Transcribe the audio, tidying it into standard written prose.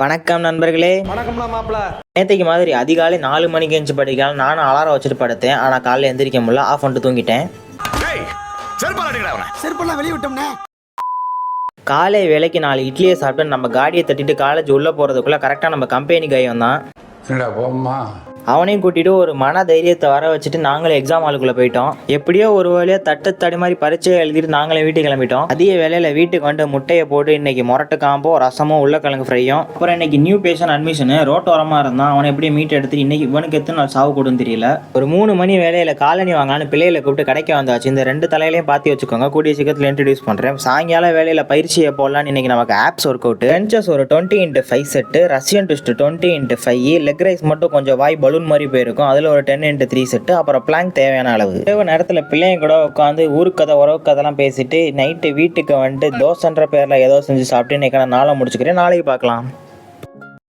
வணக்கம் நண்பர்களே. வணக்கம்டா மாப்பிள. நேற்றுக்கு மாதிரி அதிகாலை 4 மணிக்கு எழுந்து படிக்கலாம். நானும் அலாரம் வச்சுட்டு படுத்தேன். ஆனால் காலையில் எந்திரிக்க முடியல. ஆஃப் பண்ணிட்டு தூங்கிட்டேன். செருப்பெல்லாம் வெளியே விட்டோம்னே. காலை வேலைக்கு 4 இட்லியை சாப்பிட்டு நம்ம காடியை தட்டிட்டு காலேஜ் உள்ளே போகிறதுக்குள்ளே கரெக்டாக நம்ம கம்பெனி கை வந்தான். அவனையும் கூட்டிட்டு ஒரு மன தைரியத்தை வர வச்சுட்டு நாங்களே எக்ஸாம் ஹாலுக்குள்ள போயிட்டோம். எப்படியோ ஒரு வழியா தட்டு மாதிரி பரீட்சையை எழுதிட்டு நாங்களே வீட்டுக்கு கிளம்பிட்டோம். அதிக வேலையில வீட்டுக்கு வந்து முட்டையை போட்டு இன்னைக்கு முரட்டு காம்போ, ரசமும், உருளைக்கிழங்கு ஃப்ரையும். அப்புறம் இன்னைக்கு நியூ பேஷண்ட் அட்மிஷன் ரோட்டோரமா இருந்தான். அவனை எப்படி மீட் எடுத்து இன்னைக்கு இவனுக்கு எத்தனை நாள் சாவு கொடுன்னு தெரியல. ஒரு 3 மணி வேலையில காலனி வாங்கலான்னு பிள்ளைகளை கூப்பிட்டு கடைக்க வந்தாச்சு. இந்த 2 தலையிலையும் பார்த்து வச்சுக்கோங்க. கூடிய சீக்கிரத்தில் இன்ட்ரடியூஸ் பண்றேன். சாயங்கால வேலையில பயிற்சியை போடலான்னு இன்னைக்கு நமக்கு ஆப்ஸ் ஒர்க் அவுட். பெஞ்சஸ் ஒரு 20x5 set, Russian twist 20x5, leg raise மட்டும் கொஞ்சம் வாய் பலூன் மாதிரி போயிருக்கும். அதில் ஒரு 10x3 செட்டு, அப்புறம் பிளாங்க் தேவையான அளவு. தேவை நேரத்தில் பிள்ளைங்க கூட உட்காந்து ஊருக்கதை உறவு கதைலாம் பேசிட்டு நைட்டு வீட்டுக்கு வந்துட்டு தோசைன்ற பேரில் ஏதோ செஞ்சு சாப்பிட்டு இன்னைக்கான நாளை முடிச்சுக்கிறேன். நாளைக்கு பார்க்கலாம்.